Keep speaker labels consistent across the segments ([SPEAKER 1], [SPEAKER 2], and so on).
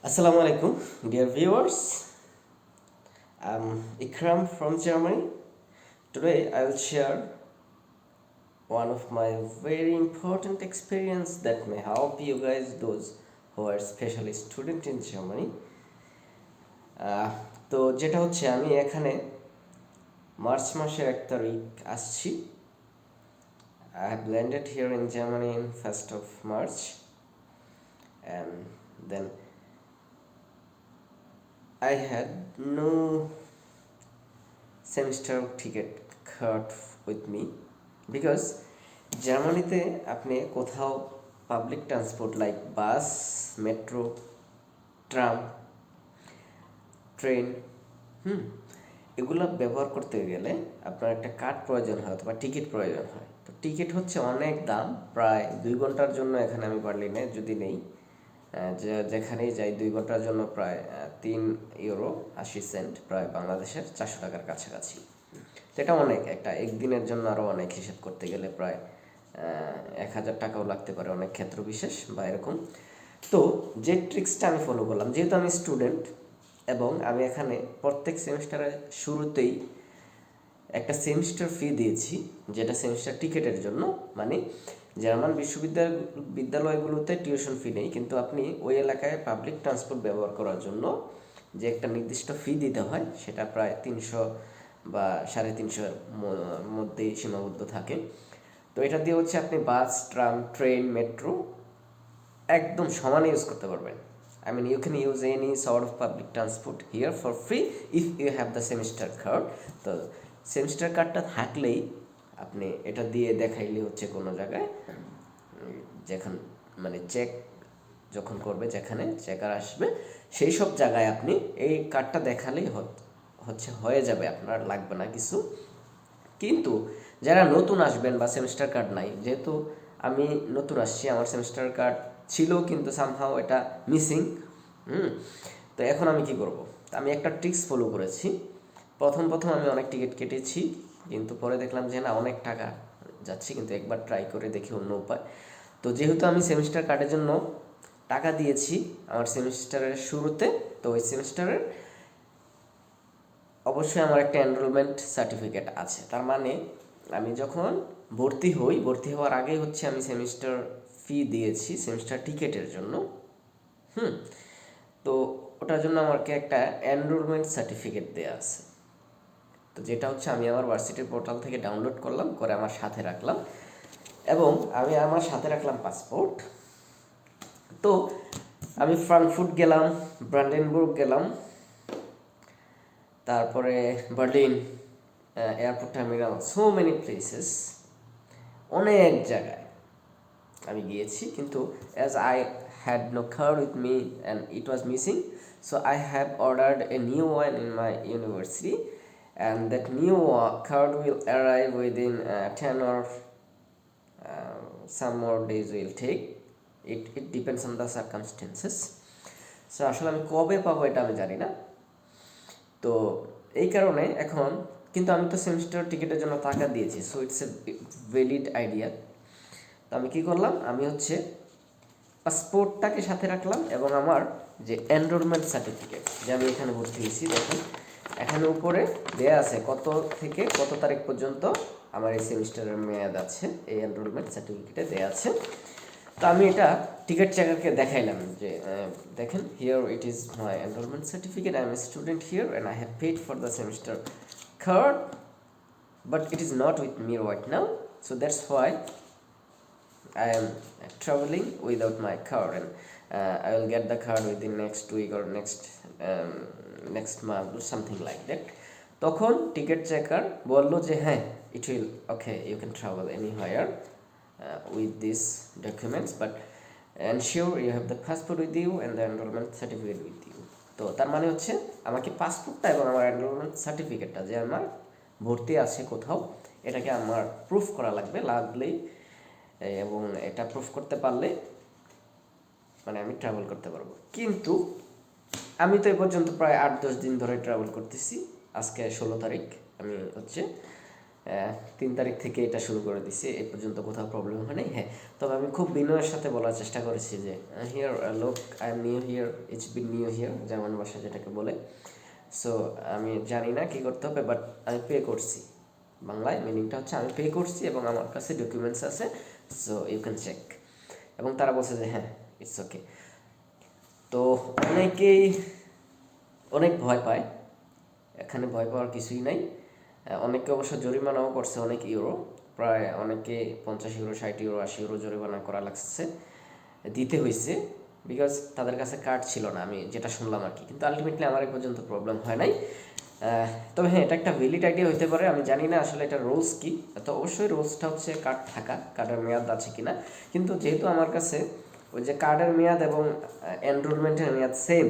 [SPEAKER 1] Assalamu alaikum, dear viewers. I'm Ikram from Germany. Today I will share one of my very important experience that may help you guys, those who are especially student in Germany. তো যেটা হচ্ছে আমি এখানে March মাসের 1 তারিখ আসছি. I have landed here in Germany in 1st of March, and then I had no semester ticket card with me because জার্মানিতে আপনি কোথাও পাবলিক ট্রান্সপোর্ট লাইক বাস, মেট্রো, ট্রাম, ট্রেন এগুলো ব্যবহার করতে গেলে আপনার একটা কার্ড প্রয়োজন হয় অথবা টিকিট প্রয়োজন হয়. তো টিকিট হচ্ছে অনেক দাম, প্রায় 2 ঘন্টার জন্য এখানে আমি বার্লিনে যদি নেই, যেখানেই যাই 2 ঘন্টার জন্য প্রায় 3 ইউরো 80 সেন্ট, প্রায় বাংলাদেশের 400 টাকার কাছাকাছি. তো এটা অনেক, একটা একদিনের জন্য আরও অনেক, হিসেব করতে গেলে প্রায় 1000 টাকাও লাগতে পারে অনেক ক্ষেত্র বিশেষ বা এরকম. তো যে ট্রিক্সটা আমি ফলো করলাম, যেহেতু আমি স্টুডেন্ট এবং আমি এখানে প্রত্যেক সেমিস্টারের শুরুতেই একটা সেমিস্টার ফি দিয়েছি, যেটা সেমিস্টার টিকেটের জন্য. মানে জার্মান বিদ্যালয়গুলোতে টিউশন ফি নেই, কিন্তু আপনি ওই এলাকায় পাবলিক ট্রান্সপোর্ট ব্যবহার করার জন্য যে একটা নির্দিষ্ট ফি দিতে হয়, সেটা প্রায় 300 বা 350 মধ্যেই সীমাবদ্ধ থাকে. তো এটা দিয়ে হচ্ছে আপনি বাস, ট্রাম, ট্রেন, মেট্রো একদম সমানে ইউজ করতে পারবেন. I mean, you can use any sort of public transport here for free if you have the semester card. তো সেমিস্টার কার্ডটা থাকলেই আপনি এটা দিয়ে দেখাইলে হচ্ছে কোনো জায়গায় যেখানে মানে চেক যখন করবে, যেখানে চেকার আসবে, সেই সব জায়গায় আপনি এই কার্ডটা দেখালেই হচ্ছে হয়ে যাবে, আপনার লাগবে না কিছু. কিন্তু যারা নতুন আসবেন বা সেমিস্টার কার্ড নাই, যেহেতু আমি নতুন আসছি, আমার সেমিস্টার কার্ড ছিল কিন্তু সামহাও এটা মিসিং. তো এখন আমি কি করব? আমি একটা ট্রিক্স ফলো করেছি. প্রথম আমি অনেক টিকিট কেটেছি, কিন্তু পরে দেখলাম যে না, অনেক টাকা যাচ্ছে, কিন্তু একবার ট্রাই করে দেখি অন্য উপায়. তো যেহেতু আমি সেমিস্টার কার্ডের জন্য টাকা দিয়েছি আমার সেমিস্টারের শুরুতে, তো ওই সেমিস্টারের অবশ্যই আমার একটা এনরোলমেন্ট সার্টিফিকেট আছে. তার মানে আমি যখন ভর্তি হওয়ার আগেই হচ্ছে আমি সেমিস্টার ফি দিয়েছি সেমিস্টার টিকেটের জন্য. তো ওটার জন্য আমাকে একটা এনরোলমেন্ট সার্টিফিকেট দেওয়া আছে. তো যেটা হচ্ছে আমি আমার ভার্সিটির পোর্টাল থেকে ডাউনলোড করলাম, করে আমার সাথে রাখলাম, এবং আমি আমার সাথে রাখলাম পাসপোর্ট. তো আমি ফ্রাঙ্কফুর্ট গেলাম, ব্রান্ডেনবুর্গ গেলাম, তারপরে Berlin airport terminal, so many places, অনেক জায়গায় আমি গিয়েছি. কিন্তু as I had no card with me and it was missing, so I have ordered a new one in my university, and that new card will arrive within 10 or some more days will take. It depends on the circumstances. So আসলে আমি কবে পাবো এটা আমি জানি না. তো এই কারণে এখন, কিন্তু আমি তো সেমিস্টার টিকিটের জন্য টাকা দিয়েছি, so it's a valid idea. তো আমি কী করলাম, আমি হচ্ছে পাসপোর্টটাকে সাথে রাখলাম এবং আমার যে এনরোলমেন্ট সার্টিফিকেট, যে আমি এখানে ভর্তি হয়েছি, দেখুন এখানে উপরে দেয়া আছে কত থেকে কত তারিখ পর্যন্ত আমার এই সেমিস্টারের মেয়াদ আছে, এই এনরোলমেন্ট সার্টিফিকেটে দেয়া আছে. তো আমি এটা টিকিট চেকারকে দেখাইলাম যে দেখেন, here it is my enrolment certificate, I am a student here and I have paid for the semester card, but it is not with me right now, so that's why I am traveling without my card, and I will get the card within next week or next month or something like that. তখন ticket checker বললো যে হ্যাঁ, it will okay, you can travel anywhere with these documents, but ensure you have the passport with you and the enrollment certificate with you. তো তার মানে হচ্ছে আমাকে পাসপোর্টটা এবং আমার এনরোলমেন্ট সার্টিফিকেটটা, যে আমার ভর্তি আছে কোথাও, এটাকে আমার প্রুফ করা লাগলেই, এবং এটা প্রুফ করতে পারলে মানে আমি ট্রাভেল করতে পারবো. কিন্তু আমি তো এ পর্যন্ত প্রায় 8-10 দিন ধরে ট্রাভেল করতেছি. আজকে 16 তারিখ, আমি হচ্ছে 3 তারিখ থেকে এটা শুরু করে দিছি, এই পর্যন্ত কোথাও প্রবলেম হয়নি। হ্যাঁ, তবে আমি খুব বিনয়ের সাথে বলার চেষ্টা করেছি যে হিয়ার লোক, I am new here, it's been new here, German ভাষা যেটাকে বলে। সো আমি জানি না কী করতে হবে, বাট আমি পে করছি। বাংলায় মিনিংটা হচ্ছে আমি পে করছি এবং আমার কাছে ডকুমেন্টস আছে, সো ইউ ক্যান চেক। এবং তারা বলছে যে হ্যাঁ, ইটস ওকে। তো অনেকেই অনেক ভয় পায়, এখানে ভয় পাওয়ার কিছুই নাই। অনেকে অবশ্য জরিমানাও করছে, অনেক ইউরো, প্রায় অনেকে 50 ইউরো, 60 ইউরো, 80 ইউরো জরিমানা করা লাগছে, দিতে হয়েছে, বিকজ তাদের কাছে কার্ড ছিল না, আমি যেটা শুনলাম আর কি। কিন্তু আলটিমেটলি আমার এই পর্যন্ত প্রবলেম হয় নাই। তবে হ্যাঁ, এটা একটা ভ্যালিড আইডিয়া হতে পারে, আমি জানি না আসলে এটা রুলস কি। তো অবশ্যই রুলসটা হচ্ছে কার্ড থাকা, কার্ডের মেয়াদ আছে কিনা। কিন্তু যেহেতু আমার কাছে ওই যে কার্ডের মেয়াদ এবং এনরোলমেন্টের মেয়াদ সেম,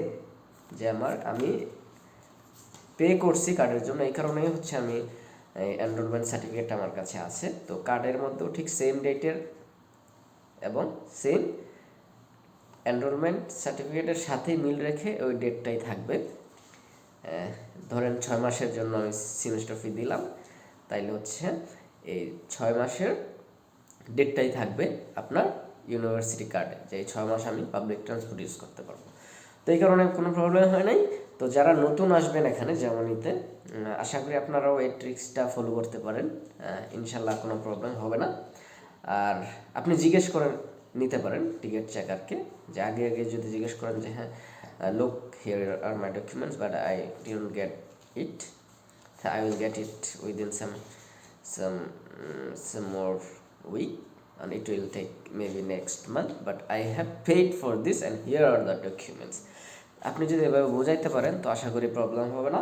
[SPEAKER 1] যে আমি পে করছি কার্ডের জন্য, এই কারণেই হচ্ছে আমি এনরোলমেন্ট সার্টিফিকেট আমার কাছে আছে। তো কার্ডের মধ্যেও ঠিক সেম ডেটের এবং সেম এনরোলমেন্ট সার্টিফিকেটের সাথেই মিল রেখে ওই ডেটটাই থাকবে। ধরেন 6 মাসের জন্য আমি সেমিস্টার ফি দিলাম, তাইলে হচ্ছে এই 6 মাসের ডেটটাই থাকবে আপনার ইউনিভার্সিটি কার্ডে, যে এই 6 মাস আমি পাবলিক ট্রান্সপোর্ট ইউজ করতে পারবো। তো এই কারণে কোনো প্রবলেম হয় নাই। তো যারা নতুন আসবেন এখানে জার্মানিতে, আশা করি আপনারাও এই ট্রিক্সটা ফলো করতে পারেন, ইনশাল্লাহ কোনো প্রবলেম হবে না। আর আপনি জিজ্ঞেস করে নিতে পারেন টিকিট চেকারকে, যে আগে যদি জিজ্ঞেস করেন যে হ্যাঁ, look here are my documents but I didn't get it, I will get it within some more week and it will take maybe next month, but I have paid for this and here are the documents. আপনি যদি এভাবে বোঝাইতে পারেন তো আশা করি problem হবে না।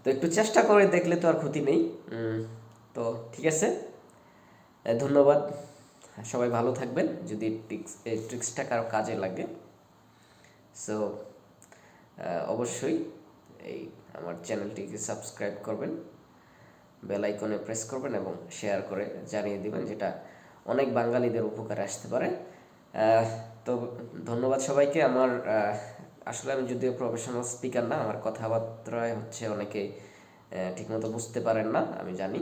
[SPEAKER 1] তো একটু চেষ্টা করে দেখলে তো আর ক্ষতি নেই। তো ঠিক আছে, ধন্যবাদ, সবাই ভালো থাকবেন। যদি এই ট্রিক্সটা কারো কাজে লাগে, সো অবশ্যই এই আমার চ্যানেলটিকে সাবস্ক্রাইব করবেন, বেল আইকনে প্রেস করবেন এবং শেয়ার করে জানিয়ে দিবেন, যেটা অনেক বাঙালিদের উপকারে আসতে পারে। তো ধন্যবাদ সবাইকে। আমার আসলে আমি যদিও প্রফেশনাল স্পিকার না, আমার কথাবার্তায় হচ্ছে অনেকে ঠিকমতো বুঝতে পারেন না, আমি জানি।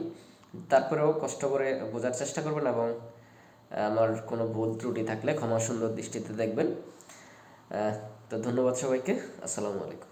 [SPEAKER 1] তারপরেও কষ্ট করে বোঝার চেষ্টা করবেন এবং আমার কোনো ভুল ত্রুটি থাকলে ক্ষমা সুন্দর দৃষ্টিতে দেখবেন। তো ধন্যবাদ সবাইকে, আসসালামু আলাইকুম।